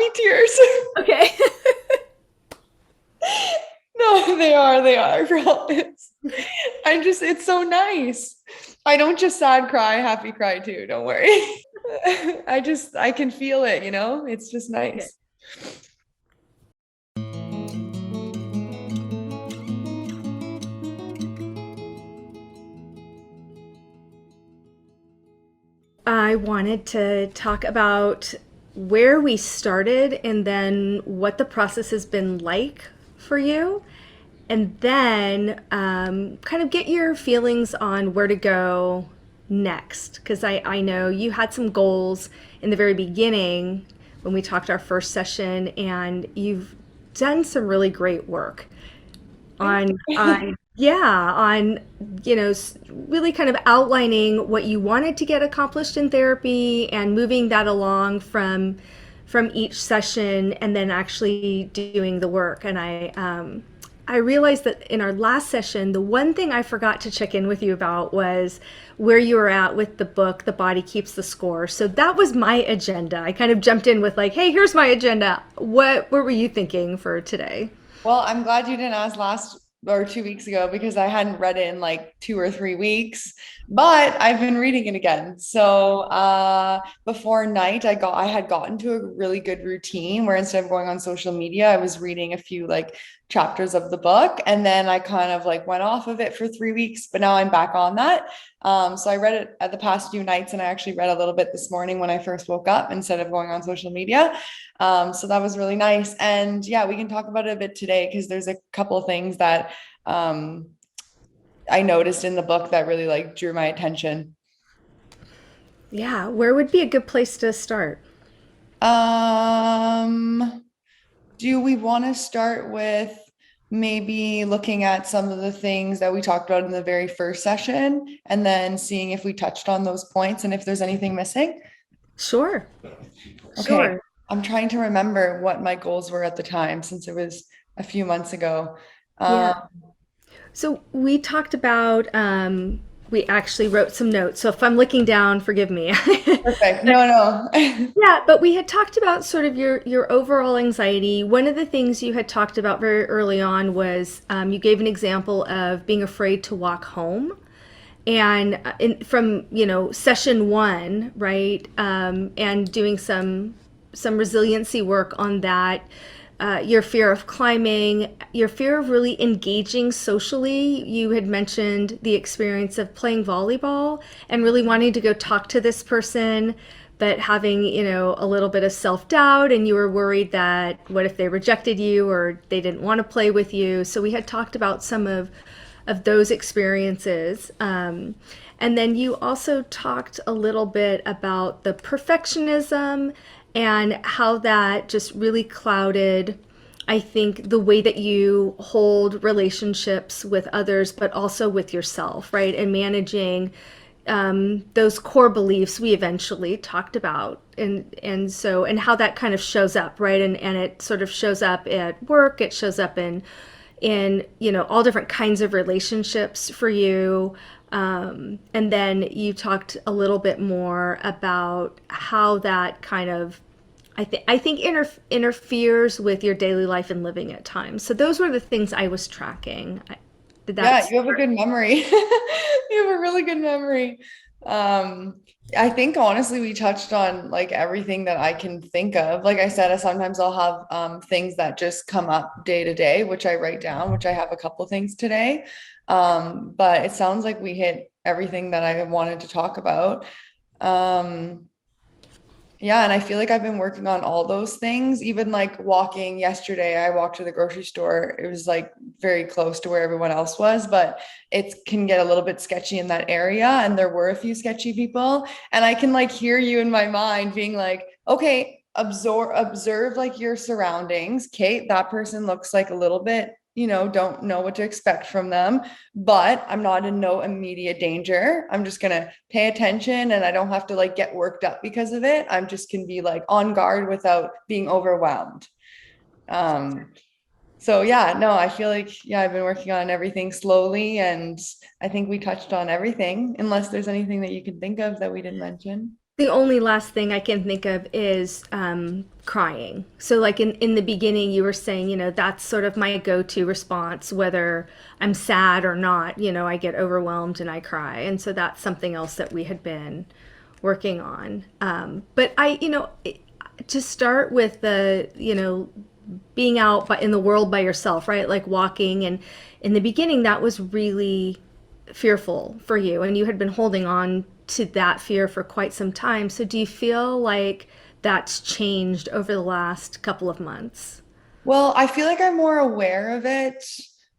me tears. Okay. No, they are, I promise. It's so nice. I don't just sad cry, happy cry too. Don't worry. I can feel it, It's just Okay. nice. I wanted to talk about where we started and then what the process has been like for you. And then kind of get your feelings on where to go next. Because I know you had some goals in the very beginning when we talked our first session, and you've done some really great work Thank on you. on really kind of outlining what you wanted to get accomplished in therapy and moving that along from each session and then actually doing the work. And I realized that in our last session, the one thing I forgot to check in with you about was where you were at with the book, The Body Keeps the Score. So that was my agenda. I kind of jumped in with like, hey, here's my agenda. What were you thinking for today? Well, I'm glad you didn't ask last or 2 weeks ago because I hadn't read it in like 2 or 3 weeks, but I've been reading it again. So before night, I had gotten to a really good routine where instead of going on social media, I was reading a few like chapters of the book, and then I kind of like went off of it for 3 weeks, but now I'm back on that. So I read it at the past few nights, and I actually read a little bit this morning when I first woke up instead of going on social media. So that was really nice. And yeah, we can talk about it a bit today because there's a couple of things that um, I noticed in the book that really like drew my attention. Yeah, where would be a good place to start? Um, do we want to start with maybe looking at some of the things that we talked about in the very first session and then seeing if we touched on those points and if there's anything missing? Sure, Okay. sure. I'm trying to remember what my goals were at the time since it was a few months ago. Yeah. Um, So we talked about, we actually wrote some notes. So if I'm looking down, forgive me. Perfect. No, no. Yeah, but we had talked about sort of your overall anxiety. One of the things you had talked about very early on was you gave an example of being afraid to walk home, and from session one, right, and doing some resiliency work on that. Your fear of climbing, your fear of really engaging socially. You had mentioned the experience of playing volleyball and really wanting to go talk to this person, but having, a little bit of self doubt, and you were worried that what if they rejected you or they didn't want to play with you. So we had talked about some of those experiences. And then you also talked a little bit about the perfectionism and how that just really clouded, I think, the way that you hold relationships with others, but also with yourself, right? And managing those core beliefs we eventually talked about, and how that kind of shows up, right? And it sort of shows up at work. It shows up in all different kinds of relationships for you. And then you talked a little bit more about how that kind of I think interferes with your daily life and living at times. So those were the things I was tracking. Did Yeah, that? you have a good memory. You have a really good memory. Um, I think honestly we touched on like everything that I can think of. Like I said, sometimes I'll have things that just come up day to day, which I write down, which I have a couple things today. But it sounds like we hit everything that I wanted to talk about. Um, Yeah, and I feel like I've been working on all those things. Even like walking yesterday, I walked to the grocery store. It was like very close to where everyone else was, but it can get a little bit sketchy in that area. And there were a few sketchy people. And I can like hear you in my mind being like, okay, observe like your surroundings. Kate, that person looks like a little bit, don't know what to expect from them, but I'm not in no immediate danger. I'm just gonna pay attention and I don't have to like get worked up because of it. I'm just can be like on guard without being overwhelmed. Um, so yeah, no, I feel like yeah, I've been working on everything slowly, and I think we touched on everything, unless there's anything that you can think of that we didn't mention. The only last thing I can think of is crying. So, like in the beginning, you were saying, that's sort of my go to response, whether I'm sad or not. I get overwhelmed and I cry. And so that's something else that we had been working on. But to start with being out in the world by yourself, right? Like walking. And in the beginning, that was really fearful for you, and you had been holding on to that fear for quite some time. So do you feel like that's changed over the last couple of months? Well, I feel like I'm more aware of it.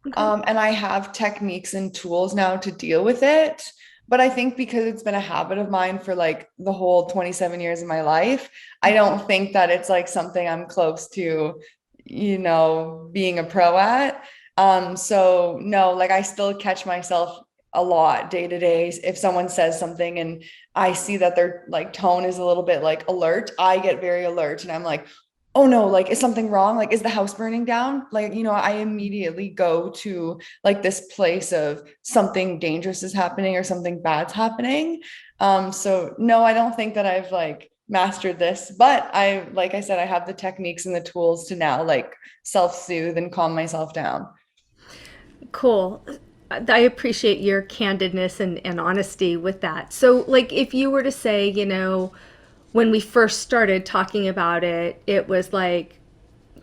Okay. And I have techniques and tools now to deal with it. But I think because it's been a habit of mine for like the whole 27 years of my life, I don't think that it's like something I'm close to, being a pro at. So no, like I still catch myself a lot day to day. If someone says something and I see that their like tone is a little bit like alert, I get very alert and I'm like, oh no, like is something wrong? Like is the house burning down? Like, I immediately go to like this place of something dangerous is happening or something bad's happening. So no, I don't think that I've like mastered this, but like I said, I have the techniques and the tools to now like self-soothe and calm myself down. Cool. I appreciate your candidness and honesty with that. So, like, if you were to say, when we first started talking about it, it was like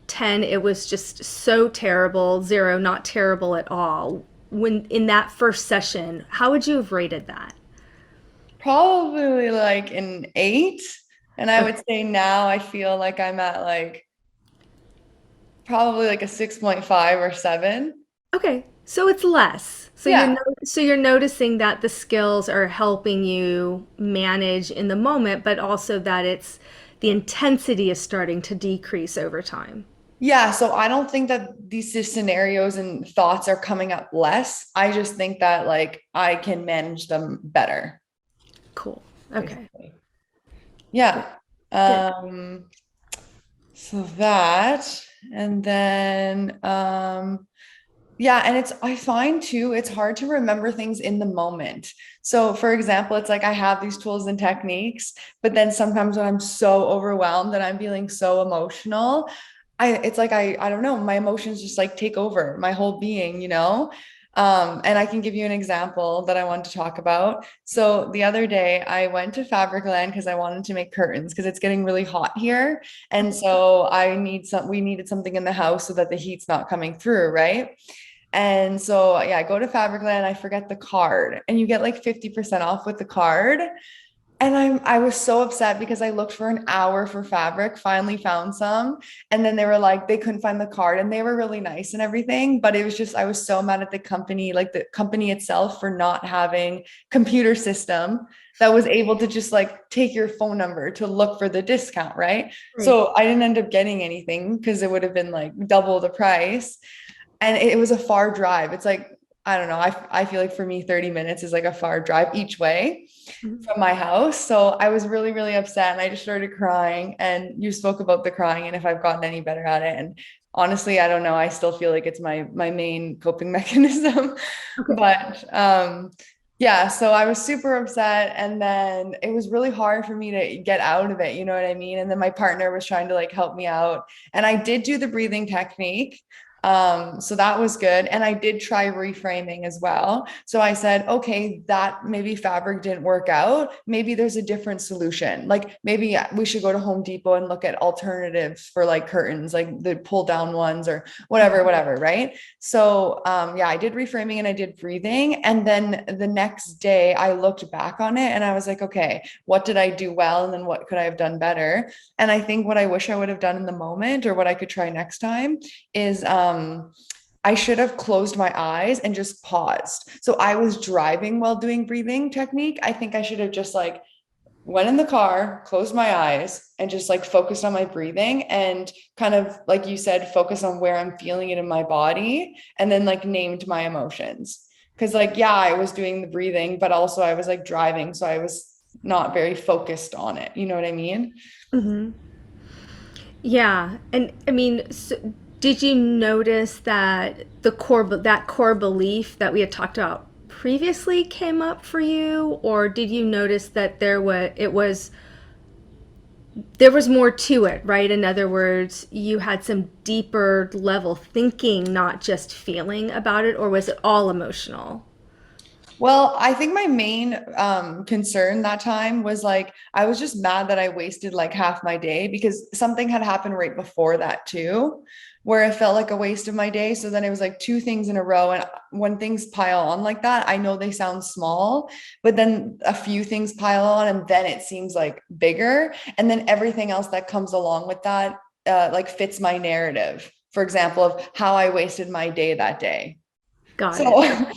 10, it was just so terrible, 0, not terrible at all. When in that first session, how would you have rated that? Probably like an 8. And I Okay. would say now I feel like I'm at like probably like a 6.5 or 7. Okay. So it's less. Yeah. So you're noticing that the skills are helping you manage in the moment, but also that it's the intensity is starting to decrease over time. Yeah. So I don't think that these scenarios and thoughts are coming up less. I just think that like I can manage them better, Cool. Okay. basically. Good. Yeah. Good. Um, so that, and then yeah, and I find too, it's hard to remember things in the moment. So, for example, it's like I have these tools and techniques, but then sometimes when I'm so overwhelmed and I'm feeling so emotional, it's like I don't know, my emotions just like take over my whole being. And I can give you an example that I want to talk about. So the other day I went to Fabricland because I wanted to make curtains because it's getting really hot here. And so we needed something in the house so that the heat's not coming through, right? And so, yeah, I go to Fabricland, I forget the card, and you get like 50% off with the card. And I was so upset because I looked for an hour for fabric, finally found some. And then they were like, they couldn't find the card and they were really nice and everything. But it was just, I was so mad at the company, like the company itself for not having computer system that was able to just like take your phone number to look for the discount, right? Right. So I didn't end up getting anything because it would have been like double the price and it was a far drive. It's like, I don't know. I feel like for me, 30 minutes is like a far drive each way Mhm. from my house. So I was really, really upset and I just started crying. And you spoke about the crying and if I've gotten any better at it. And honestly, I don't know. I still feel like it's my main coping mechanism. Okay. But yeah, so I was super upset and then it was really hard for me to get out of it, you know what I mean? And then my partner was trying to like help me out. And I did do the breathing technique. So that was good. And I did try reframing as well. So I said, okay, that maybe fabric didn't work out. Maybe there's a different solution. Like maybe we should go to Home Depot and look at alternatives for like curtains, like the pull down ones or whatever, right? So yeah, I did reframing and I did breathing. And then the next day I looked back on it and I was like, okay, what did I do well? And then what could I have done better? And I think what I wish I would have done in the moment or what I could try next time is I should have closed my eyes and just paused. So I was driving while doing breathing technique. I think I should have just like went in the car, closed my eyes, and just like focused on my breathing and kind of like you said, focus on where I'm feeling it in my body and then like named my emotions. Cause like, yeah, I was doing the breathing, but also I was like driving. So I was not very focused on it. You know what I mean? Hmm. Yeah, and I mean, did you notice that that core belief that we had talked about previously came up for you, or did you notice that it was there was more to it, right? In other words, you had some deeper level thinking, not just feeling about it, or was it all emotional? Well, I think my main concern that time was like I was just mad that I wasted like half my day because something had happened right before that too, where it felt like a waste of my day. So then it was like two things in a row. And when things pile on like that, I know they sound small, but then a few things pile on and then it seems like bigger. And then everything else that comes along with that like fits my narrative. For example, of how I wasted my day that day. Got it. So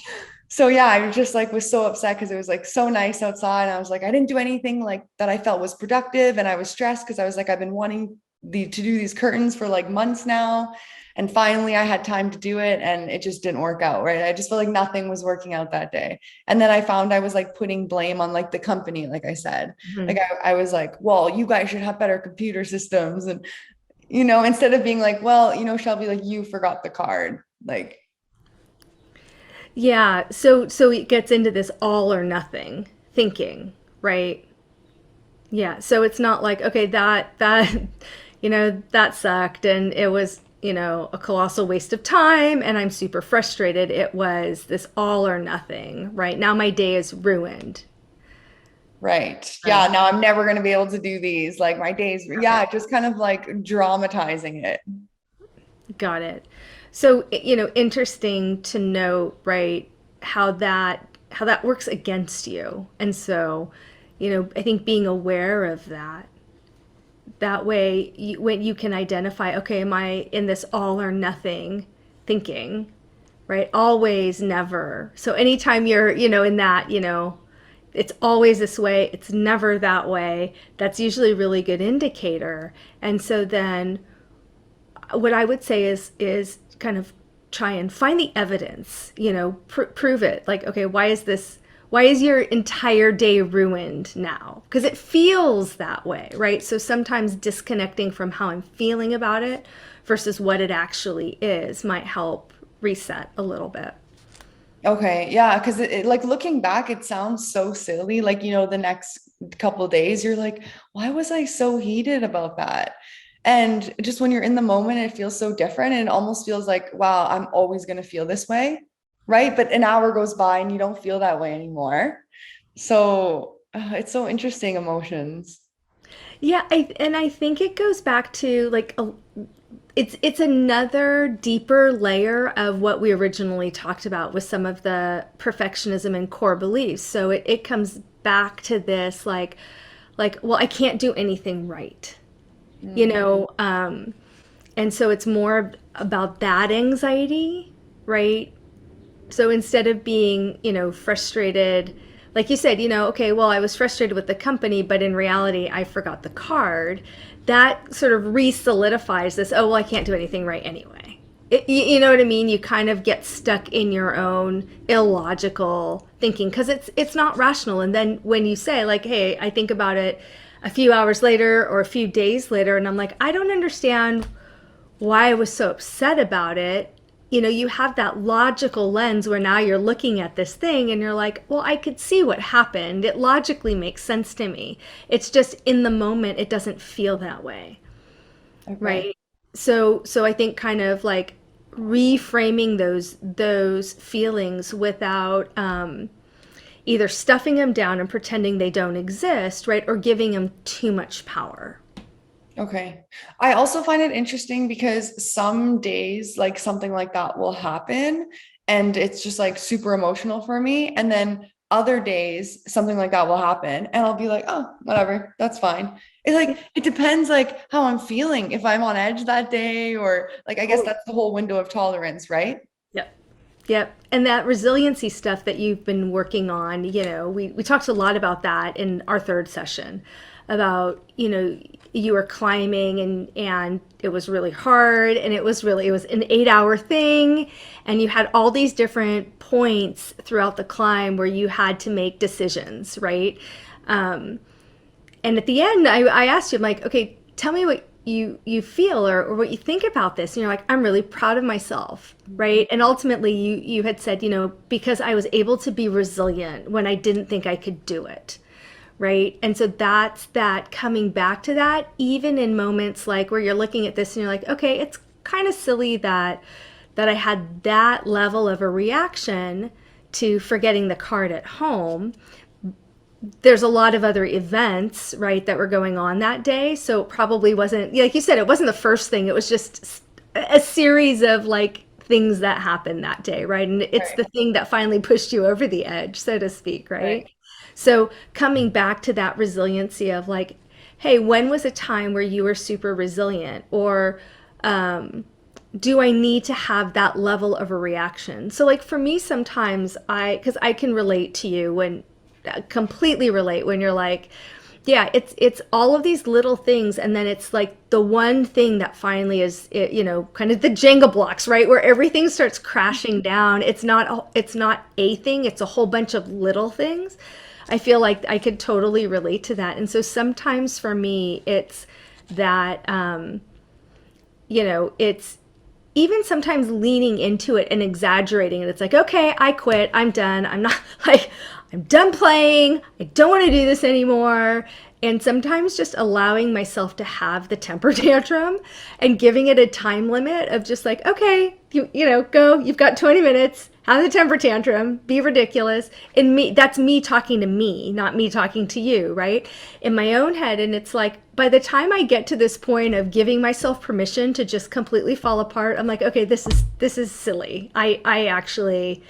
so yeah, I just like was so upset because it was like so nice outside. And I was like, I didn't do anything like that I felt was productive. And I was stressed because I was like, I've been wanting to do these curtains for like months now. And finally I had time to do it and it just didn't work out, right? I just felt like nothing was working out that day. And then I found I was like putting blame on like the company, like I said. Like Mhm. I was like, well, you guys should have better computer systems. And, you know, instead of being like, well, you know, Shelby, like you forgot the card. Like, Yeah, so it gets into this all or nothing thinking, right? Yeah, so it's not like, okay, that that sucked and it was, a colossal waste of time and I'm super frustrated. It was this all or nothing, right? Now my day is ruined. right. Yeah. Right. Now I'm never going to be able to do these. Like my days. Yeah. Just kind of like dramatizing it. Got it. So, interesting to note, right, how that works against you. And so, I think being aware of that way, when you can identify, okay, am I in this all or nothing thinking, right? Always, never. So anytime you're, in that, it's always this way, it's never that way. That's usually a really good indicator. And so then what I would say is kind of try and find the evidence, prove it. Like, okay, why is your entire day ruined now? Because it feels that way, right? So sometimes disconnecting from how I'm feeling about it versus what it actually is might help reset a little bit. Okay. Yeah. Cause like looking back, it sounds so silly. Like, you know, the next couple of days, you're like, why was I so heated about that? And just when you're in the moment, it feels so different. And it almost feels like, wow, I'm always going to feel this way. Right. But an hour goes by and you don't feel that way anymore. So it's so interesting emotions. Yeah, and I think it goes back to like it's another deeper layer of what we originally talked about with some of the perfectionism and core beliefs. So it comes back to this like well, I can't do anything right, you Mm, know. And so it's more about that anxiety, right? So instead of being, frustrated, like you said, okay, well, I was frustrated with the company, but in reality, I forgot the card. That sort of re solidifies this, oh, well, I can't do anything right anyway. You know what I mean? You kind of get stuck in your own illogical thinking because it's not rational. And then when you say, like, hey, I think about it a few hours later or a few days later, and I'm like, I don't understand why I was so upset about it. You have that logical lens where now you're looking at this thing and you're like, well, I could see what happened. It logically makes sense to me. It's just in the moment, it doesn't feel that way. okay. Right. So I think kind of like reframing those feelings without either stuffing them down and pretending they don't exist, right, or giving them too much power. Okay. I also find it interesting because some days, like something like that will happen and it's just like super emotional for me. And then other days, something like that will happen and I'll be like, oh, whatever, that's fine. It's like, it depends like how I'm feeling, if I'm on edge that day, or like, I guess that's the whole window of tolerance, right? Yep. Yep. And that resiliency stuff that you've been working on, we talked a lot about that in our third session about, you were climbing and it was really hard and it was an 8 hour thing. And you had all these different points throughout the climb where you had to make decisions, right? Um, and at the end, I asked you, I'm like, okay, tell me what you feel or what you think about this. And you're like, I'm really proud of myself, right? And ultimately, you had said, because I was able to be resilient when I didn't think I could do it, right? And so that's that coming back to that, even in moments like where you're looking at this and you're like, okay, it's kind of silly that I had that level of a reaction to forgetting the card at home. There's a lot of other events, right, that were going on that day. So it probably wasn't, like you said, it wasn't the first thing. It was just a series of like things that happened that day, right? And it's Right. the thing that finally pushed you over the edge, so to speak, Right. right? So coming back to that resiliency of like, hey, when was a time where you were super resilient? Or do I need to have that level of a reaction? So, like for me, sometimes because I can relate to you when, completely relate when you're like, yeah, it's all of these little things, and then it's like the one thing that finally is, kind of the Jenga blocks, right, where everything starts crashing down. It's not a thing; it's a whole bunch of little things. I feel like I could totally relate to that, and so sometimes for me, it's that. It's even sometimes leaning into it and exaggerating it. It's like, okay, I quit. I'm done. I'm not like, I'm done playing. I don't want to do this anymore. And sometimes just allowing myself to have the temper tantrum and giving it a time limit of just like, okay, go. You've got 20 minutes. Have the temper tantrum. Be ridiculous. And me, that's me talking to me, not me talking to you, right? In my own head. And it's like, by the time I get to this point of giving myself permission to just completely fall apart, I'm like, okay, this is silly. I actually,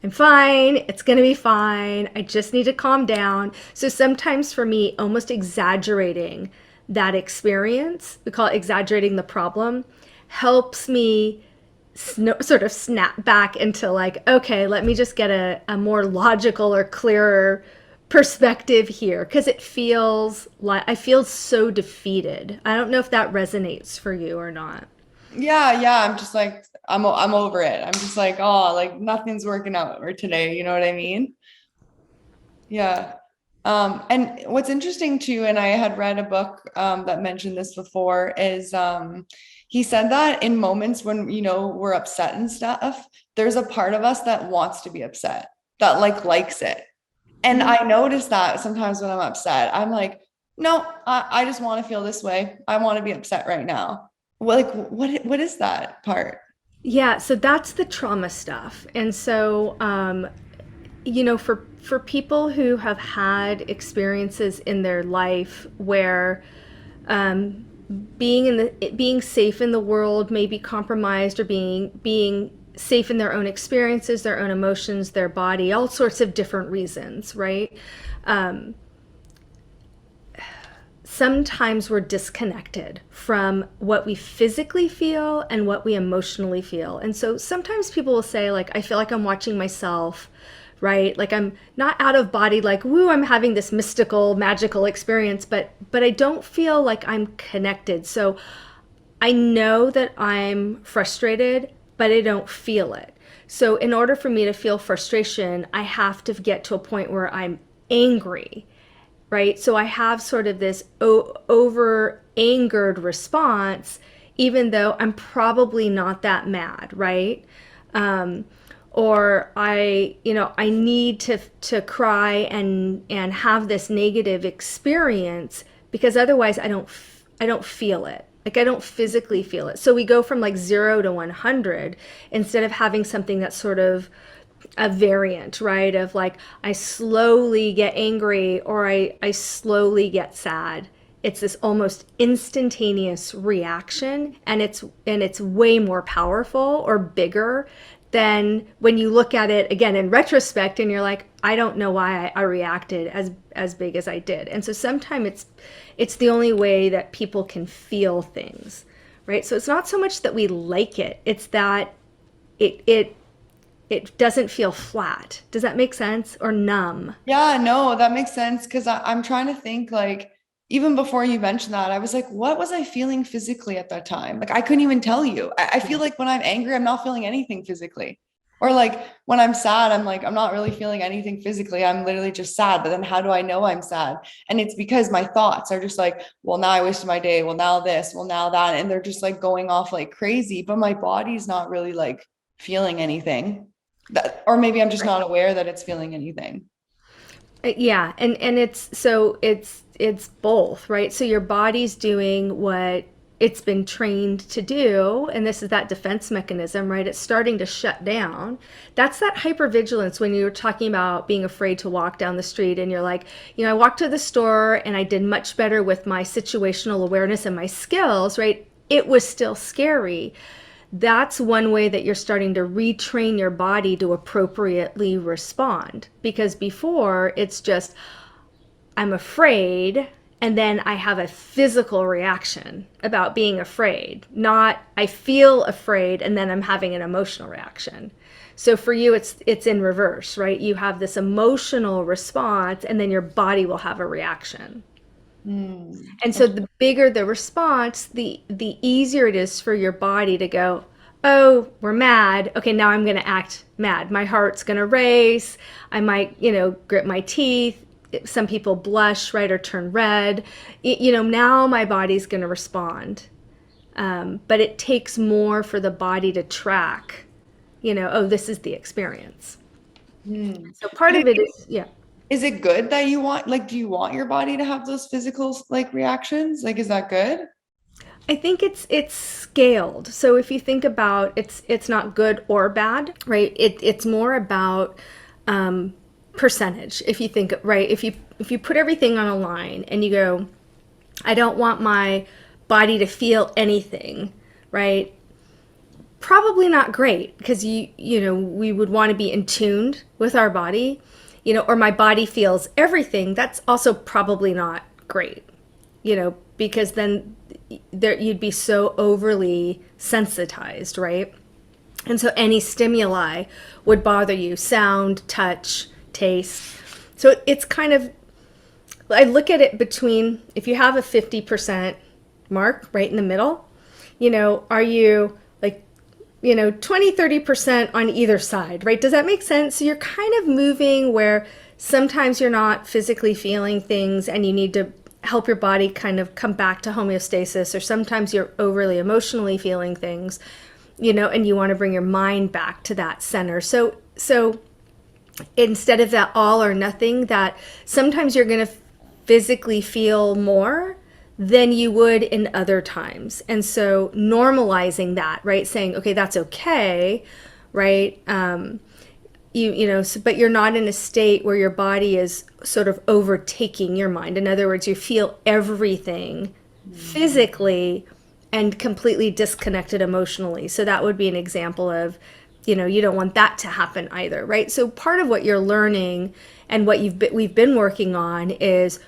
I'm fine. It's going to be fine. I just need to calm down. So sometimes for me, almost exaggerating that experience, we call it exaggerating the problem, helps me sort of snap back into like, okay, let me just get a more logical or clearer perspective here, because it feels like I feel so defeated. I don't know if that resonates for you or not. Yeah, yeah. I'm just like I'm over it. I'm just like, oh, like nothing's working out for today. You know what I mean? Yeah. And what's interesting too, and I had read a book that mentioned this before, is he said that in moments when, we're upset and stuff, there's a part of us that wants to be upset, that likes it. And Mm. I notice that sometimes when I'm upset, I'm like, no, I just want to feel this way. I want to be upset right now. Well, like, what is that part? Yeah, so that's the trauma stuff. And so for people who have had experiences in their life where um, being safe in the world may be compromised, or being safe in their own experiences, their own emotions, their body, all sorts of different reasons, right? Um, Sometimes we're disconnected from what we physically feel and what we emotionally feel. And so sometimes people will say, like, I feel like I'm watching myself, right? Like I'm not out of body, like, woo, I'm having this mystical, magical experience, but I don't feel like I'm connected. So I know that I'm frustrated, but I don't feel it. So in order for me to feel frustration, I have to get to a point where I'm angry, right? So I have sort of this over angered response, even though I'm probably not that mad, right? Um, or I need to cry and have this negative experience, because otherwise I don't feel it. Like I don't physically feel it. So we go from like 0 to 100 instead of having something that's sort of a variant, right? Of like, I slowly get angry, or I slowly get sad. It's this almost instantaneous reaction, and it's way more powerful or bigger than when you look at it again in retrospect and you're like, I don't know why I reacted as big as I did. And so sometimes it's the only way that people can feel things, right? So it's not so much that we like it, it's that it it doesn't feel flat. Does that make sense? Or numb? Yeah, no, that makes sense because I'm trying to think like even before you mentioned that, I was like, what was I feeling physically at that time? Like I couldn't even tell you. I feel like when I'm angry, I'm not feeling anything physically. Or like when I'm sad, I'm like, I'm not really feeling anything physically. I'm literally just sad. But then how do I know I'm sad? And it's because my thoughts are just like, well, now I wasted my day. Well, now this, well, now that. And they're just like going off like crazy. But my body's not really like feeling anything. That, or maybe I'm just Right. not aware that it's feeling anything. Yeah, and it's both, right? So your body's doing what it's been trained to do, and this is that defense mechanism, right? It's starting to shut down. That's that hypervigilance when you were talking about being afraid to walk down the street and you're like, I walked to the store and I did much better with my situational awareness and my skills, right? It was still scary. That's one way that you're starting to retrain your body to appropriately respond. Because before, it's just, I'm afraid, and then I have a physical reaction about being afraid, not I feel afraid, and then I'm having an emotional reaction. So for you, it's in reverse, right? You have this emotional response, and then your body will have a reaction. Hmm. And so the bigger the response, the easier it is for your body to go, "Oh, we're mad. Okay, now I'm going to act mad. My heart's going to race. I might, grit my teeth. Some people blush, right, or turn red. Now my body's going to respond." But it takes more for the body to track, oh, this is the experience. Hmm. So part Do you of it think, is, yeah. is it good that you want, like, do you want your body to have those physical like reactions? Like, is that good? I think it's scaled. So if you think about it's not good or bad, right? It's more about percentage. If you think right, if you put everything on a line and you go, I don't want my body to feel anything, right? Probably not great because we would want to be in tune with our body, or my body feels everything. That's also probably not great, because then you'd be so overly sensitized, right? And so any stimuli would bother you: sound, touch, taste. So it's kind of, I look at it between, if you have a 50% mark right in the middle, are you like, 20-30% on either side, right? Does that make sense? So you're kind of moving where sometimes you're not physically feeling things and you need to help your body kind of come back to homeostasis, or sometimes you're overly emotionally feeling things, and you want to bring your mind back to that center. So instead of that all or nothing, that sometimes you're going to physically feel more than you would in other times. And so normalizing that, right? Saying, okay, that's okay, right? But you're not in a state where your body is sort of overtaking your mind. In other words, you feel everything physically and completely disconnected emotionally. So that would be an example of, you don't want that to happen either, right? So part of what you're learning and what we've been working on is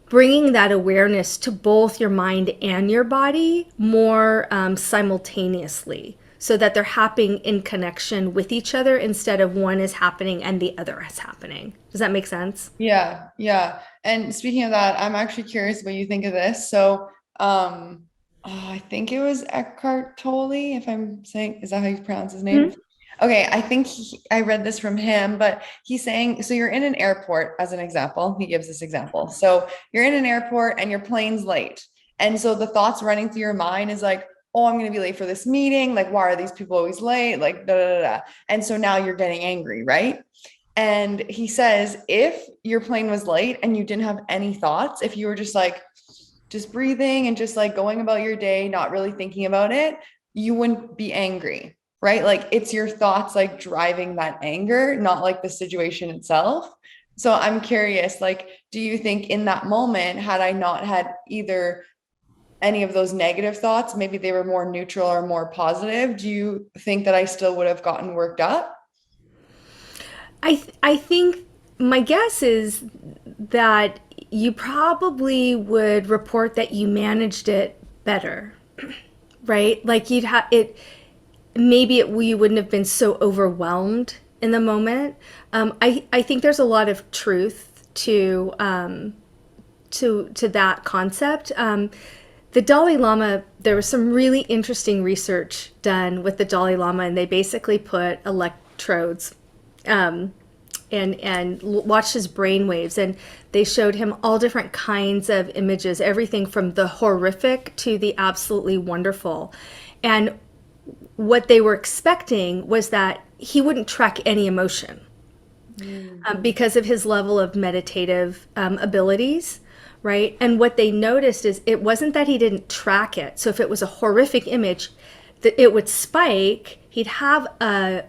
bringing that awareness to both your mind and your body more simultaneously, so that they're happening in connection with each other instead of one is happening and the other is happening. Does that make sense? Yeah, yeah. And speaking of that, I'm actually curious what you think of this. So, I think it was Eckhart Tolle, if I'm saying, is that how you pronounce his name? Mm-hmm. Okay, I think I read this from him, but he's saying, so you're in an airport, as an example. He gives this example. So you're in an airport and your plane's late. And so the thoughts running through your mind is like, oh, I'm going to be late for this meeting. Like, why are these people always late? Like, da da da. And so now you're getting angry, right? And he says, if your plane was late and you didn't have any thoughts, if you were just like, just breathing and just like going about your day, not really thinking about it, you wouldn't be angry, right? Like it's your thoughts like driving that anger, not like the situation itself. So I'm curious, like, do you think in that moment, had I not had either any of those negative thoughts, maybe they were more neutral or more positive, do you think that I still would have gotten worked up? I think my guess is that you probably would report that you managed it better, right? Like you'd have it, maybe you wouldn't have been so overwhelmed in the moment. I think there's a lot of truth to that concept. The Dalai Lama, there was some really interesting research done with the Dalai Lama, and they basically put electrodes and watched his brain waves, and they showed him all different kinds of images, everything from the horrific to the absolutely wonderful. And what they were expecting was that he wouldn't track any emotion, Mm. because of his level of meditative abilities, right? And what they noticed is it wasn't that he didn't track it. So if it was a horrific image, that it would spike. He'd have an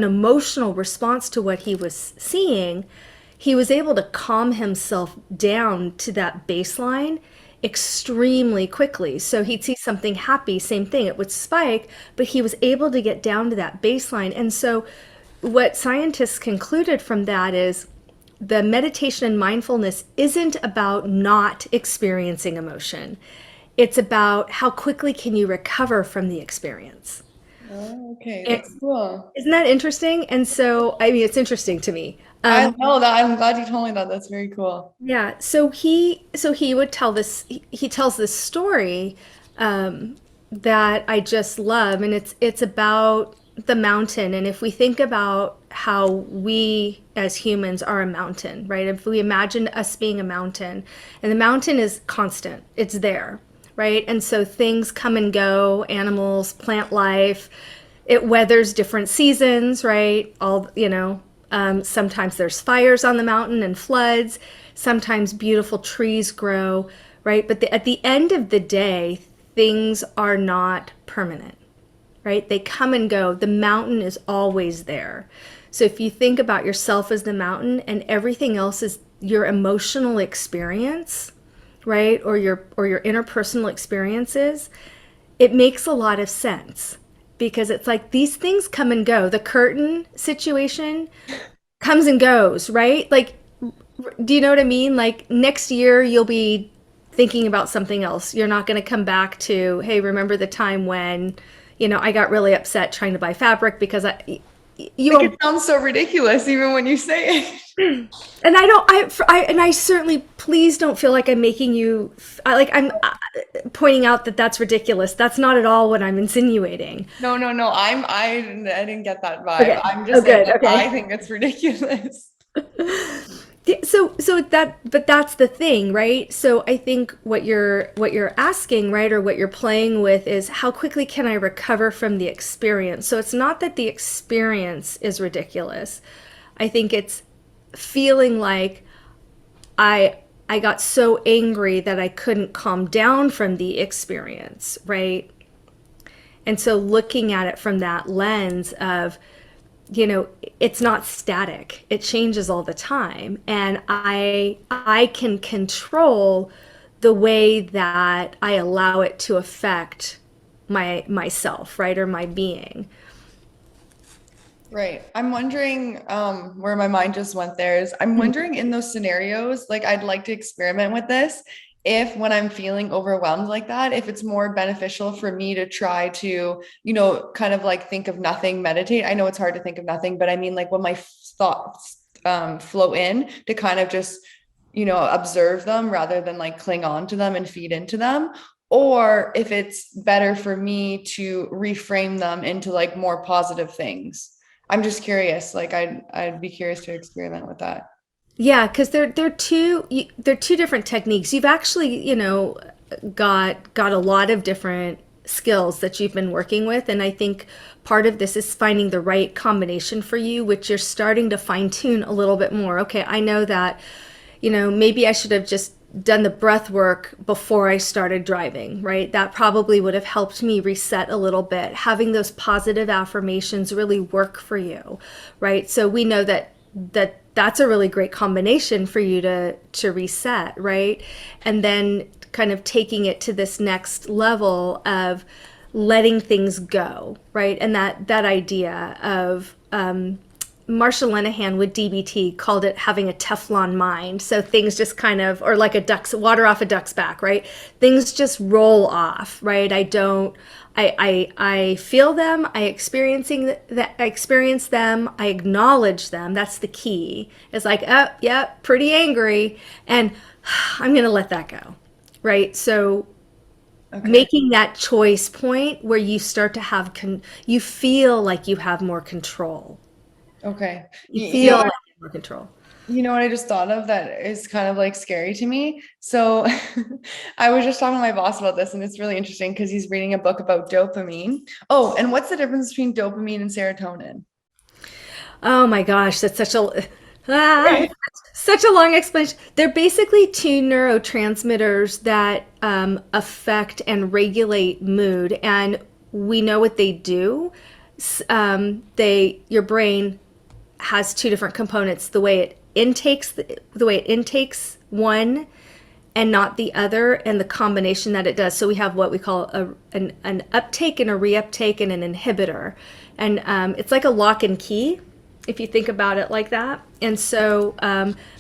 emotional response to what he was seeing. He was able to calm himself down to that baseline extremely quickly. So he'd see something happy, same thing, it would spike, but he was able to get down to that baseline. And so what scientists concluded from that is the meditation and mindfulness isn't about not experiencing emotion. It's about how quickly can you recover from the experience. Oh, okay, And that's cool. isn't that interesting? And so, I mean, it's interesting to me. I know that. I'm glad you told me that. That's very cool. Yeah, so he would tell this he tells this story that I just love, and it's about the mountain. And if we think about how we as humans are a mountain, right? If we imagine us being a mountain, and the mountain is constant, it's there, right? And so things come and go, animals, plant life, it weathers different seasons, right? Sometimes there's fires on the mountain and floods. Sometimes beautiful trees grow, right? But at the end of the day, things are not permanent, right? They come and go. The mountain is always there. So if you think about yourself as the mountain and everything else is your emotional experience, right? Or your interpersonal experiences, it makes a lot of sense because it's like these things come and go. The curtain situation comes and goes, right? Like, do you know what I mean? Like, next year you'll be thinking about something else. You're not going to come back to, hey, remember the time when, I got really upset trying to buy fabric because you Like it won't. sounds so ridiculous even when you say it. And I certainly, please don't feel like I'm making you, I'm pointing out that that's ridiculous. That's not at all what I'm insinuating. No, no, no. I didn't get that vibe. Okay. I'm Oh, just saying good. that I Okay. think it's ridiculous. Yeah, but that's the thing, right? So I think what you're asking, right, or what you're playing with is how quickly can I recover from the experience? So it's not that the experience is ridiculous. I think it's feeling like I got so angry that I couldn't calm down from the experience, right? And so looking at it from that lens of, it's not static. It changes all the time. And I can control the way that I allow it to affect myself, right? Or my being. Right. I'm wondering where my mind just went there is I'm wondering in those scenarios, like I'd like to experiment with this. If when I'm feeling overwhelmed like that, if it's more beneficial for me to try to, kind of like think of nothing, meditate. I know it's hard to think of nothing, but I mean like when my thoughts flow in to kind of just, observe them rather than like cling on to them and feed into them. Or if it's better for me to reframe them into like more positive things. I'm just curious. Like I'd be curious to experiment with that. Yeah, because they're two different techniques. You've actually, got a lot of different skills that you've been working with, and I think part of this is finding the right combination for you, which you're starting to fine tune a little bit more. Okay, I know that, maybe I should have just done the breath work before I started driving, right? That probably would have helped me reset a little bit. Having those positive affirmations really work for you, right? So we know that's a really great combination for you to reset, right? And then kind of taking it to this next level of letting things go, right? And that idea of Marsha Linehan with DBT called it having a Teflon mind. So things just kind of, or like water off a duck's back, right? Things just roll off, right? I feel them, I experience them, I acknowledge them. That's the key. It's like, oh, yeah, pretty angry, and I'm gonna let that go, right? So Okay. making that choice point where you start to you feel like you have more control. Okay. You You, you feel know like what, you have more control. you know what I just thought of that is kind of like scary to me. So I was just talking to my boss about this and it's really interesting because he's reading a book about dopamine. Oh, and what's the difference between dopamine and serotonin? Oh my gosh, that's such a Ah, such a long explanation. They're basically two neurotransmitters that affect and regulate mood, and we know what they do. Your brain has two different components: the way it intakes one, and not the other, and the combination that it does. So we have what we call an uptake and a reuptake and an inhibitor, and it's like a lock and key if you think about it like that. And so,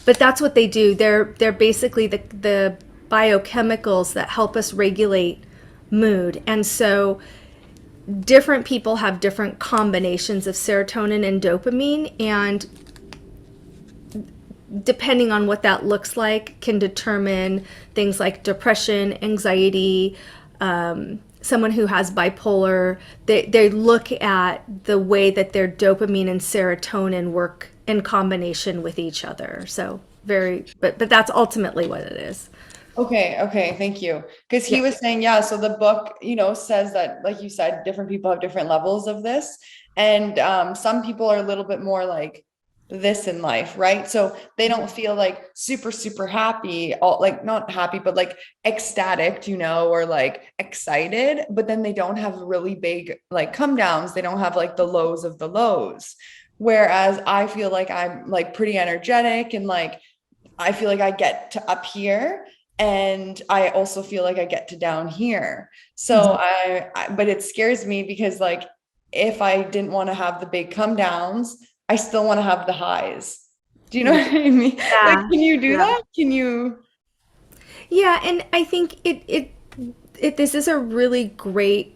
but that's what they do. They're basically the biochemicals that help us regulate mood. And so, different people have different combinations of serotonin and dopamine, and depending on what that looks like, can determine things like depression, anxiety. Someone who has bipolar, they look at the way that their dopamine and serotonin work in combination with each other. So but that's ultimately what it is. Okay, okay, thank you. Because Yeah. he was saying, yeah, so the book, says that, like you said, different people have different levels of this. And some people are a little bit more like this in life, right? So they don't feel like super, super happy, all like not happy, but like ecstatic, or like excited, but then they don't have really big like come downs. They don't have like the lows of the lows. Whereas I feel like I'm like pretty energetic and like I feel like I get to up here and I also feel like I get to down here. So but it scares me because like if I didn't want to have the big come downs, I still want to have the highs. Do you know what I mean? Like, Yeah. can you do Yeah. that? Can you? Yeah, and I think this is a really great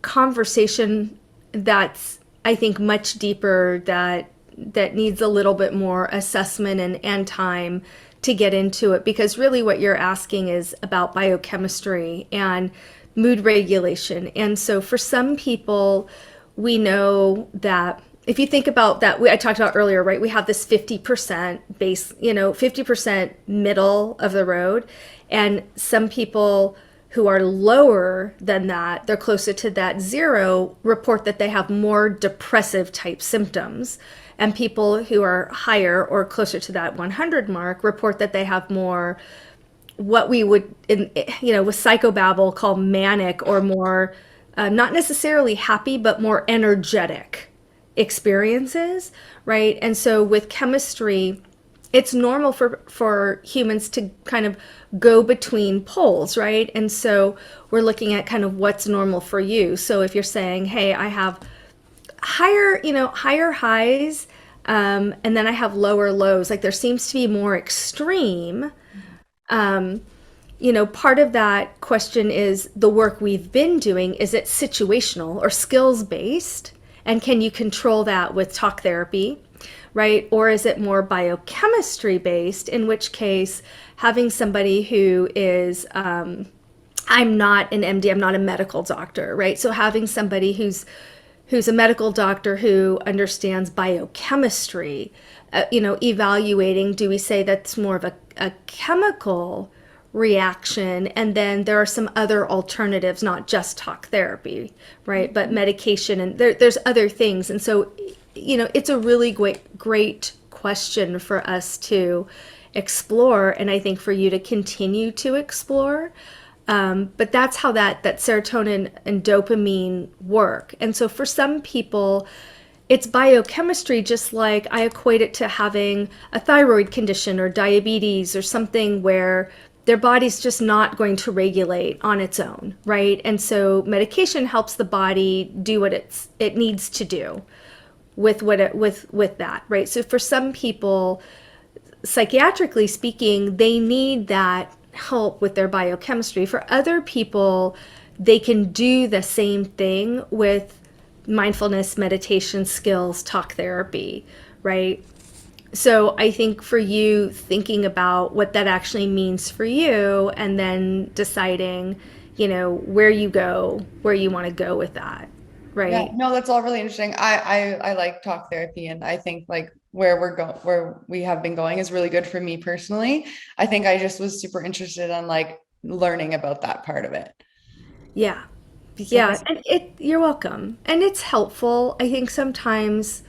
conversation that's, I think, much deeper, that needs a little bit more assessment and time to get into it, because really what you're asking is about biochemistry and mood regulation. And so for some people, we know that if you think about that, I talked about earlier, right? We have this 50% base, 50% middle of the road. And some people who are lower than that, they're closer to that zero, report that they have more depressive type symptoms. And people who are higher or closer to that 100 mark report that they have more, what we would, with psychobabble, call manic, or more, not necessarily happy, but more energetic experiences, right? And so with chemistry, it's normal for humans to kind of go between poles, right? And so we're looking at kind of what's normal for you. So if you're saying, hey, I have higher highs, and then I have lower lows, like there seems to be more extreme. Part of that question is the work we've been doing, is it situational or skills based? And can you control that with talk therapy, right? Or is it more biochemistry based, in which case, having somebody who is, I'm not an MD, I'm not a medical doctor, right? So having somebody who's a medical doctor who understands biochemistry, evaluating, do we say that's more of a chemical reaction, and then there are some other alternatives, not just talk therapy, right, but medication, and there's other things. And so it's a really great question for us to explore, and I think for you to continue to explore. But that's how that serotonin and dopamine work. And so for some people, it's biochemistry, just like I equate it to having a thyroid condition or diabetes or something where their body's just not going to regulate on its own, right? And so medication helps the body do what it needs to do with that, right? So for some people, psychiatrically speaking, they need that help with their biochemistry. For other people, they can do the same thing with mindfulness, meditation skills, talk therapy, right? So I think for you, thinking about what that actually means for you, and then deciding, where you want to go with that, Yeah, right? no, that's all really interesting. I like talk therapy, and I think like where we have been going is really good for me personally. I think I just was super interested in like learning about that part of it. Yeah. So Yeah, and you're welcome. And it's helpful. I think sometimes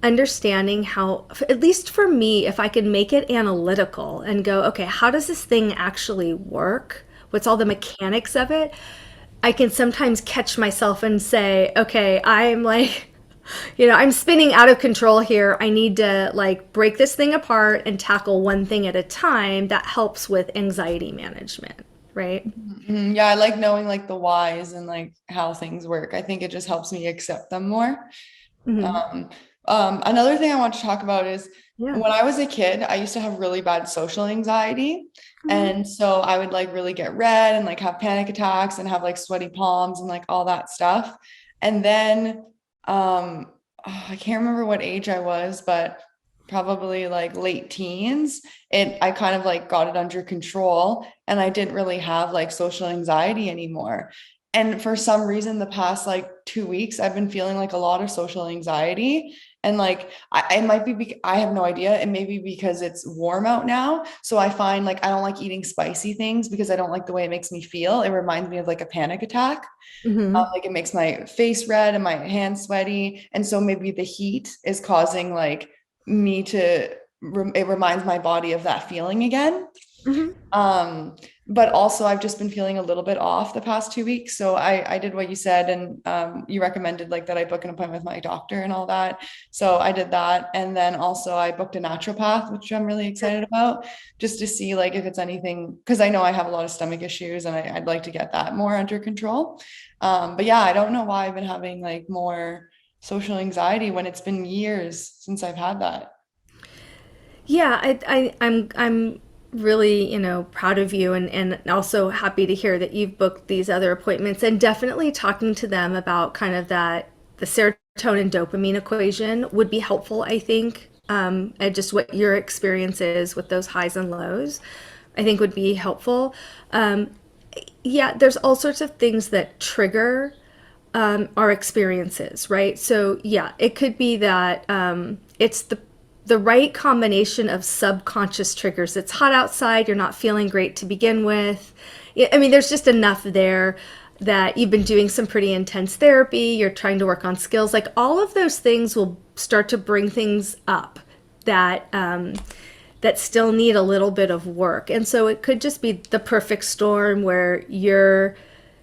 understanding how, at least for me, if I can make it analytical and go, okay, how does this thing actually work? What's all the mechanics of it? I can sometimes catch myself and say, okay, I'm like, I'm spinning out of control here. I need to like break this thing apart and tackle one thing at a time. That helps with anxiety management, right? Mhm. Yeah, I like knowing like the whys and like how things work. I think it just helps me accept them more. Mm-hmm. Um, Another thing I want to talk about is Yeah. when I was a kid, I used to have really bad social anxiety. Mm-hmm. And so I would like really get red and like have panic attacks and have like sweaty palms and like all that stuff. And then I can't remember what age I was, but probably like late teens, I kind of like got it under control and I didn't really have like social anxiety anymore. And for some reason, the past like 2 weeks, I've been feeling like a lot of social anxiety. And like, it might be, I have no idea. It may be because it's warm out now. So I find like I don't like eating spicy things because I don't like the way it makes me feel. It reminds me of like a panic attack. Mm-hmm. Like it makes my face red and my hands sweaty. And so maybe the heat is causing like me to, it reminds my body of that feeling again. Mm-hmm. Um, but also I've just been feeling a little bit off the past 2 weeks. So I did what you said, and you recommended like that I book an appointment with my doctor and all that. So I did that. And then also I booked a naturopath, which I'm really excited about, just to see like if it's anything, because I know I have a lot of stomach issues and I'd like to get that more under control. But yeah, I don't know why I've been having like more social anxiety when it's been years since I've had that. Yeah, I'm really, proud of you and also happy to hear that you've booked these other appointments and definitely talking to them about kind of that the serotonin dopamine equation would be helpful, I think. And just what your experience is with those highs and lows, I think would be helpful. Yeah, there's all sorts of things that trigger our experiences, right? So yeah, it could be that it's the right combination of subconscious triggers. It's hot outside, you're not feeling great to begin with. I mean, there's just enough there that you've been doing some pretty intense therapy, you're trying to work on skills. Like all of those things will start to bring things up that that still need a little bit of work. And so it could just be the perfect storm where you're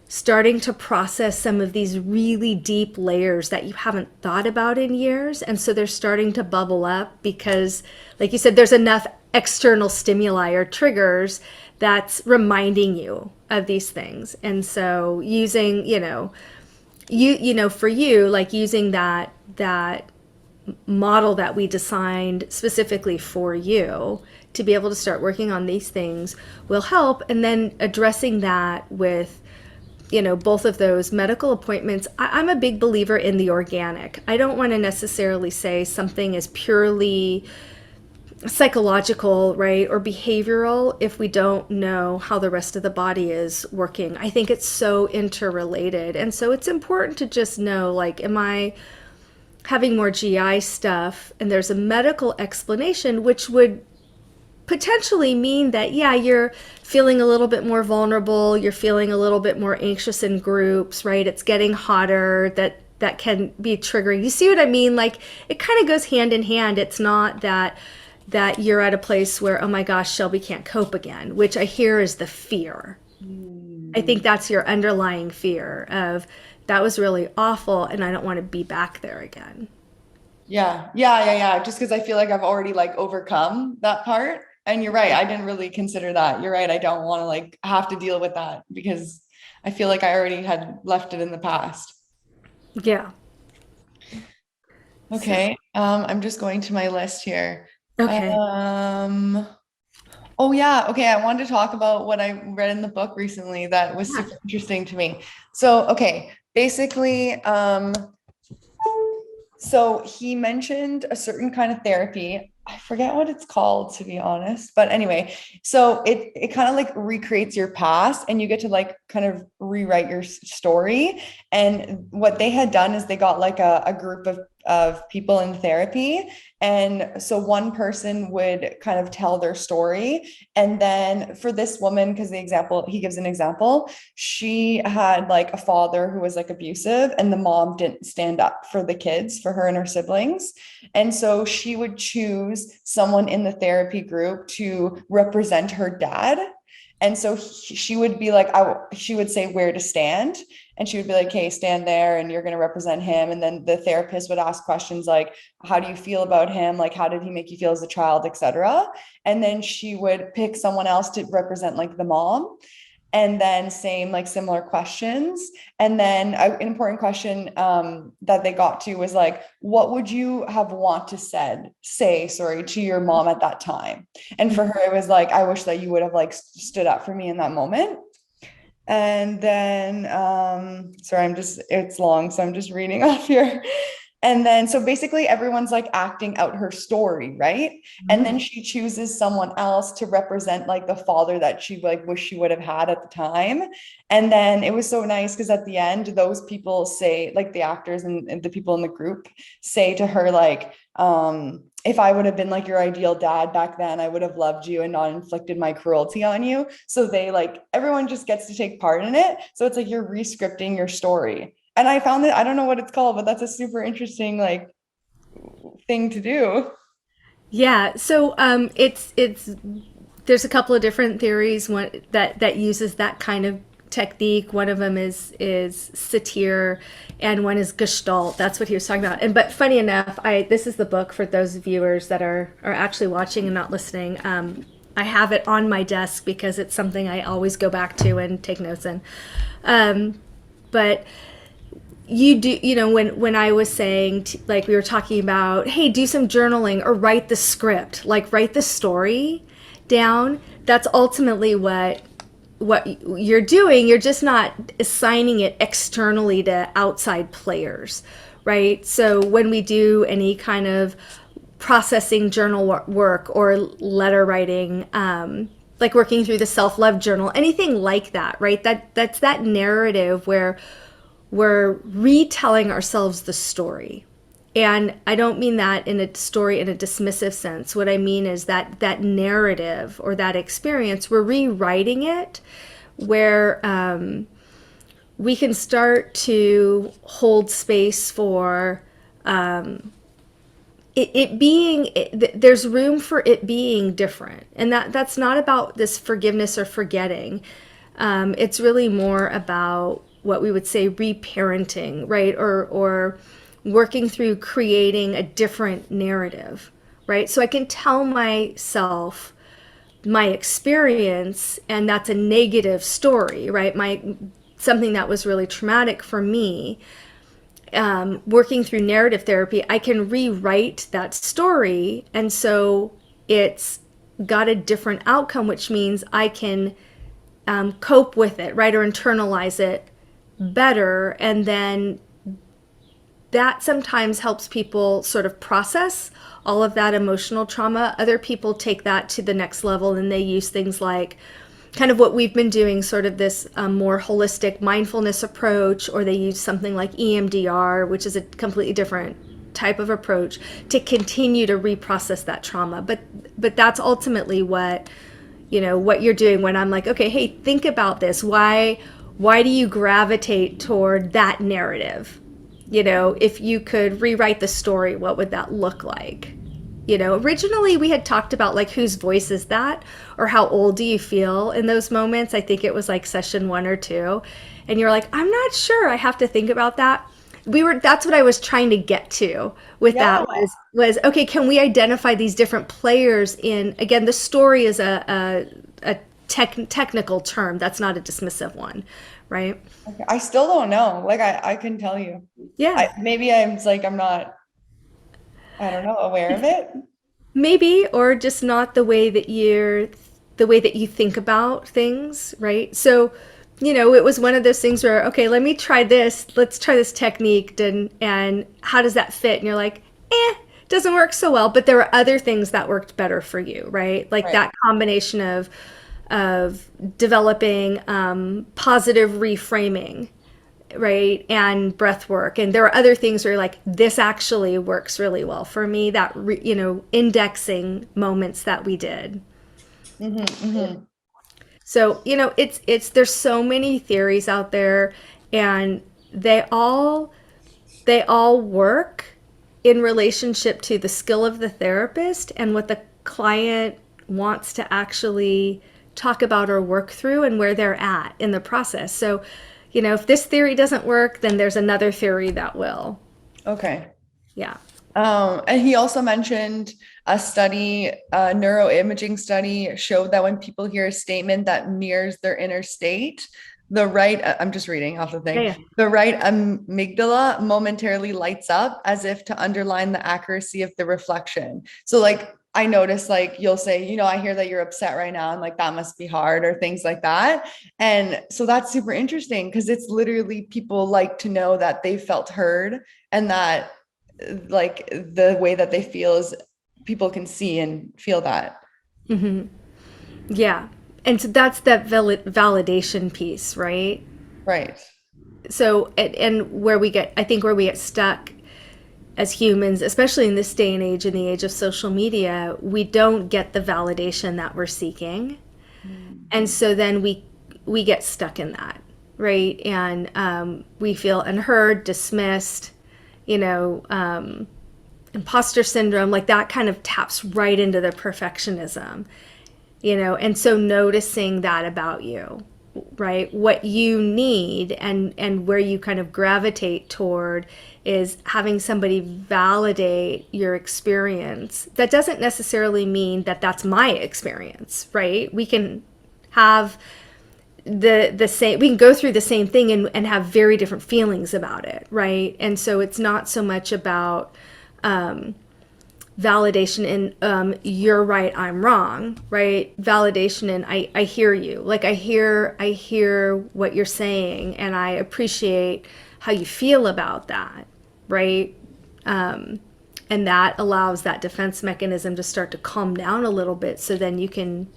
starting to process some of these really deep layers that you haven't thought about in years. And so they're starting to bubble up because, like you said, there's enough external stimuli or triggers that's reminding you of these things. And so using, for you, like using that model that we designed specifically for you to be able to start working on these things will help. And then addressing that with both of those medical appointments. I'm a big believer in the organic. I don't want to necessarily say something is purely psychological, right, or behavioral if we don't know how the rest of the body is working. I think it's so interrelated. And so it's important to just know, like, am I having more GI stuff? And there's a medical explanation, which would potentially mean that, yeah, you're feeling a little bit more vulnerable, you're feeling a little bit more anxious in groups, right? It's getting hotter, that can be triggering. You see what I mean? Like it kind of goes hand in hand. It's not that you're at a place where, oh my gosh, Shelby can't cope again, which I hear is the fear. I think that's your underlying fear of that was really awful and I don't want to be back there again. Yeah. Just because I feel like I've already like overcome that part. And you're right. I didn't really consider that. You're right. I don't want to like have to deal with that because I feel like I already had left it in the past. Yeah. So, Okay. I'm just going to my list here. okay. Um, oh yeah. Okay. I wanted to talk about what I read in the book recently that was Yeah. super interesting to me. So, okay. Basically, so he mentioned a certain kind of therapy. I forget what it's called, to be honest. But anyway, so it kind of like recreates your past and you get to like kind of rewrite your story. And what they had done is they got like a group of people in therapy. And so one person would kind of tell their story. And then for this woman, because the example, he gives an example, she had like a father who was like abusive, and the mom didn't stand up for the kids, for her and her siblings. And so she would choose someone in the therapy group to represent her dad. And so she would be like, she would say where to stand. And she would be like, hey, stand there and you're going to represent him. And then the therapist would ask questions like, how do you feel about him? Like, how did he make you feel as a child, etc. And then she would pick someone else to represent like the mom, and then same like similar questions. And then an important question that they got to was like, what would you have want to say sorry to your mom at that time? And for her it was like, I wish that you would have like stood up for me in that moment. And then sorry, it's long, so I'm just reading off here. And then, so basically, everyone's like acting out her story, right? And then she chooses someone else to represent like the father that she like wish she would have had at the time. And then it was so nice because at the end, those people say, like the actors and the people in the group say to her, like, if I would have been like your ideal dad back then, I would have loved you and not inflicted my cruelty on you. So they like, everyone just gets to take part in it. So it's like you're re-scripting your story. And I found that, I don't know what it's called, but that's a super interesting like thing to do. Yeah, so it's there's a couple of different theories one that uses that kind of technique. One of them is satir, and one is Gestalt. That's what he was talking about. And but funny enough, I this is the book for those viewers that are actually watching and not listening. I have it on my desk because it's something I always go back to and take notes in. But you do, when I was saying like we were talking about, hey, do some journaling or write the script, like write the story down. That's ultimately what you're doing. You're just not assigning it externally to outside players, right? So when we do any kind of processing journal work or letter writing, like working through the self-love journal, anything like that, right? That's that narrative where we're retelling ourselves the story. And I don't mean that in a story in a dismissive sense. What I mean is that narrative or that experience, we're rewriting it where we can start to hold space for there's room for it being different. And that's not about this forgiveness or forgetting. It's really more about what we would say reparenting, right? Or working through creating a different narrative, right? So I can tell myself my experience, and that's a negative story, right? Something that was really traumatic for me. Working through narrative therapy, I can rewrite that story, and so it's got a different outcome, which means I can cope with it, right, or internalize it better. And then that sometimes helps people sort of process all of that emotional trauma. Other people take that to the next level and they use things like kind of what we've been doing, sort of this more holistic mindfulness approach, or they use something like EMDR, which is a completely different type of approach to continue to reprocess that trauma. But that's ultimately what you're doing when I'm like, okay, hey, think about this. Why do you gravitate toward that narrative? If you could rewrite the story, what would that look like? Originally we had talked about like whose voice is that, or how old do you feel in those moments? I think it was like session 1 or 2, and you're like, I'm not sure. I have to think about that. That's what I was trying to get to with Yeah. that was okay, can we identify these different players in, again, the story is a technical term. That's not a dismissive one, right? Okay. I still don't know. Like I can tell you. Yeah. Maybe I'm like, I'm not, I don't know, aware of it. Maybe, or just not the way that you think about things, right? So, it was one of those things where, okay, let's try this technique, and how does that fit? And you're like, doesn't work so well, but there were other things that worked better for you, right? Like Right. that combination of developing positive reframing right? And breath work. And there are other things where like, this actually works really well for me, that, indexing moments that we did. Hmm. Hmm. So, there's so many theories out there, and they all they all work in relationship to the skill of the therapist and what the client wants to actually talk about or work through and where they're at in the process. So, if this theory doesn't work, then there's another theory that will. Okay. Yeah. And he also mentioned a study, a neuroimaging study showed that when people hear a statement that mirrors their inner state, I'm just reading off the Yeah. thing, Yeah. the right amygdala momentarily lights up as if to underline the accuracy of the reflection. So, like, I notice, like, you'll say, I hear that you're upset right now, and like, that must be hard, or things like that. And so that's super interesting because it's literally people like to know that they felt heard and that like the way that they feel is people can see and feel that. Yeah. And so that's that validation piece, right? Right. So, and I think where we get stuck as humans, especially in this day and age, in the age of social media, we don't get the validation that we're seeking. And so then we get stuck in that, right? And we feel unheard, dismissed, you know, imposter syndrome, like that kind of taps right into the perfectionism, and so noticing that about you, right? What you need and where you kind of gravitate toward is having somebody validate your experience. That doesn't necessarily mean that that's my experience, right? We can have the same, we can go through the same thing and have very different feelings about it, right? And so it's not so much about validation in you're right, I'm wrong, right? Validation in I hear you, like I hear what you're saying, and I appreciate how you feel about that, right? And that allows that defense mechanism to start to calm down a little bit, so then you can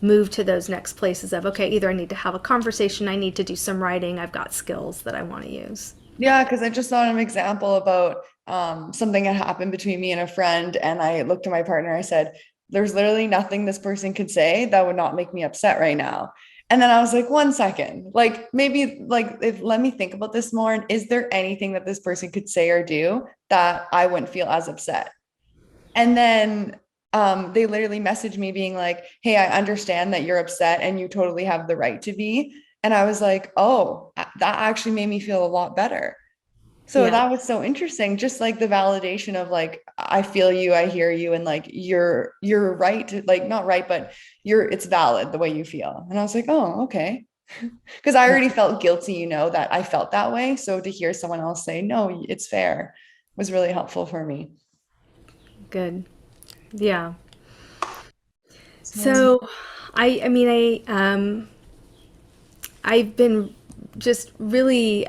move to those next places of, okay, either I need to have a conversation, I need to do some writing, I've got skills that I want to use. Yeah, because I just saw an example about something that happened between me and a friend, and I looked at my partner. I said, "There's literally nothing this person could say that would not make me upset right now." And then I was like, "One second, like maybe like if let me think about this more. And is there anything that this person could say or do that I wouldn't feel as upset?" And then they literally messaged me being like, "Hey, I understand that you're upset and you totally have the right to be." And I was like, "Oh, that actually made me feel a lot better." So Yeah. that was so interesting, just like the validation of like, I feel you, I hear you, and like you're right, like not right, but it's valid the way you feel. And I was like, oh, okay. Because I already felt guilty, that I felt that way. So to hear someone else say, no, it's fair was really helpful for me. Good. Yeah. So So I've been just really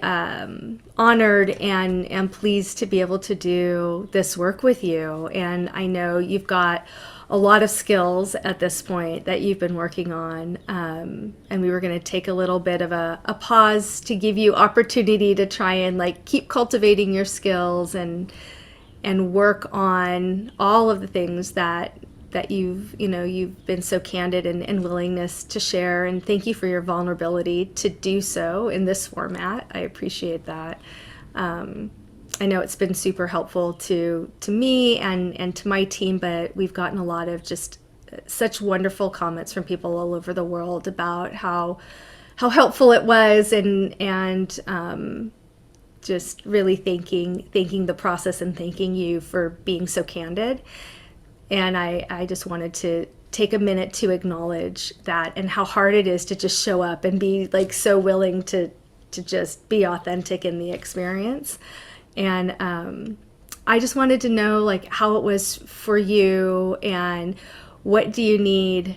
honored and pleased to be able to do this work with you. And I know you've got a lot of skills at this point that you've been working on. And we were going to take a little bit of a pause to give you opportunity to try and like keep cultivating your skills and work on all of the things that you've been so candid and willingness to share, and thank you for your vulnerability to do so in this format. I appreciate that. I know it's been super helpful to me and to my team, but we've gotten a lot of just such wonderful comments from people all over the world about how helpful it was, and just really thanking the process and thanking you for being so candid. And I just wanted to take a minute to acknowledge that and how hard it is to just show up and be like so willing to just be authentic in the experience. And I just wanted to know like how it was for you, and what do you need,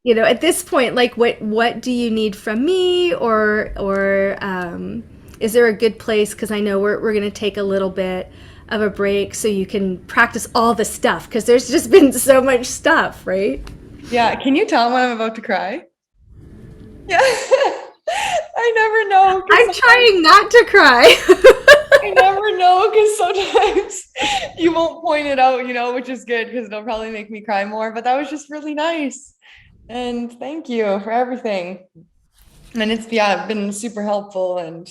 at this point, like what do you need from me, or is there a good place, because I know we're going to take a little bit of a break so you can practice all the stuff, because there's just been so much stuff, right? yeah, can you tell when I'm about to cry? Yeah. I never know because I'm sometimes trying not to cry. I never know because sometimes you won't point it out, which is good because it'll probably make me cry more. But that was just really nice. And thank you for everything. And it's, yeah, been super helpful. And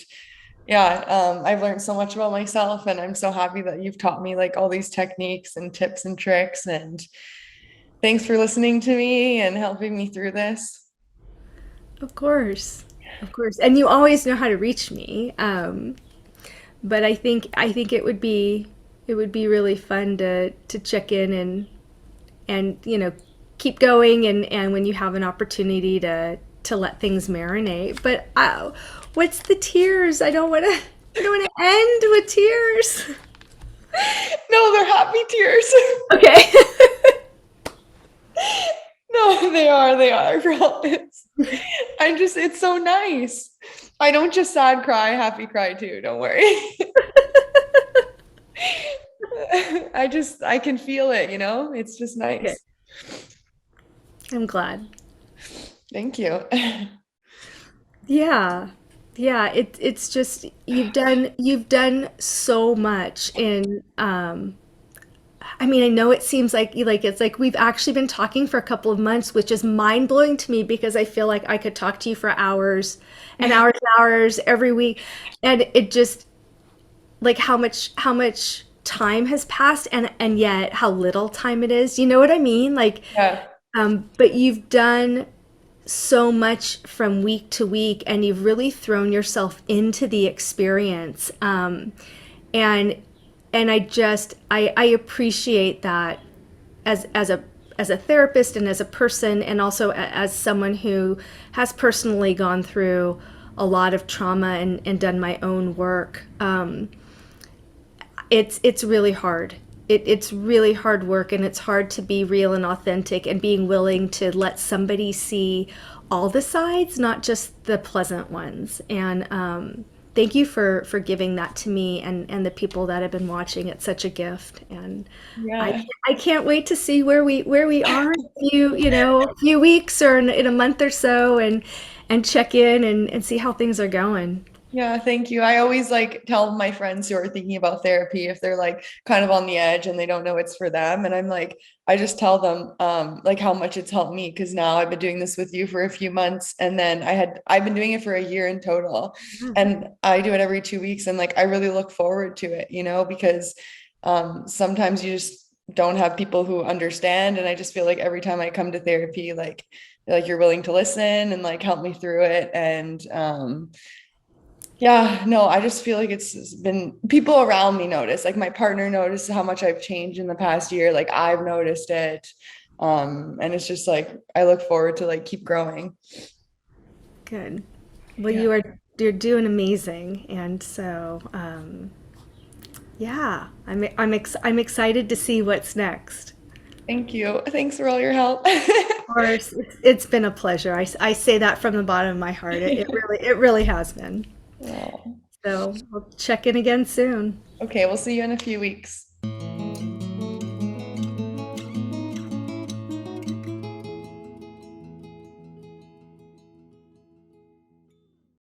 yeah, I've learned so much about myself. And I'm so happy that you've taught me like all these techniques and tips and tricks. And thanks for listening to me and helping me through this. Of course, of course, and you always know how to reach me. But I think it would be really fun to check in and keep going and when you have an opportunity to let things marinate. But what's the tears? I don't want to end with tears. No, they're happy tears. Okay. No, they are, I promise. It's so nice. I don't just sad cry, happy cry too. Don't worry. I can feel it, It's just Okay. nice. I'm glad. Thank you. Yeah. Yeah, it's just you've done so much in I mean, I know it seems like it's like we've actually been talking for a couple of months, which is mind-blowing to me because I feel like I could talk to you for hours and hours and hours every week. And it just like how much time has passed and yet how little time it is. You know what I mean? Like Yeah. but you've done so much from week to week and you've really thrown yourself into the experience and I appreciate that as a therapist and as a person and also as someone who has personally gone through a lot of trauma and done my own work. It's really hard. It's really hard work and it's hard to be real and authentic and being willing to let somebody see all the sides, not just the pleasant ones. And thank you for giving that to me and the people that have been watching. It's such a gift, and I Yeah. can't, I can't wait to see where we are in a few weeks or in a month or so, and check in and see how things are going. Yeah, thank you. I always like tell my friends who are thinking about therapy if they're like kind of on the edge and they don't know it's for them. And I'm like, I just tell them like how much it's helped me because now I've been doing this with you for a few months and then I've been doing it for a year in total. And I do it every 2 weeks and like I really look forward to it, because sometimes you just don't have people who understand. And I just feel like every time I come to therapy, like you're willing to listen and like help me through it. And yeah, no, I just feel like it's been people around me notice, like my partner noticed how much I've changed in the past year. Like I've noticed it. And it's just like I look forward to like keep growing. Good. Well, Yeah. you're doing amazing, and so yeah, I'm excited to see what's next. Thank you. Thanks for all your help. Of course, it's been a pleasure. I say that from the bottom of my heart. It really has been. Oh, So we'll check in again soon. okay, we'll see you in a few weeks.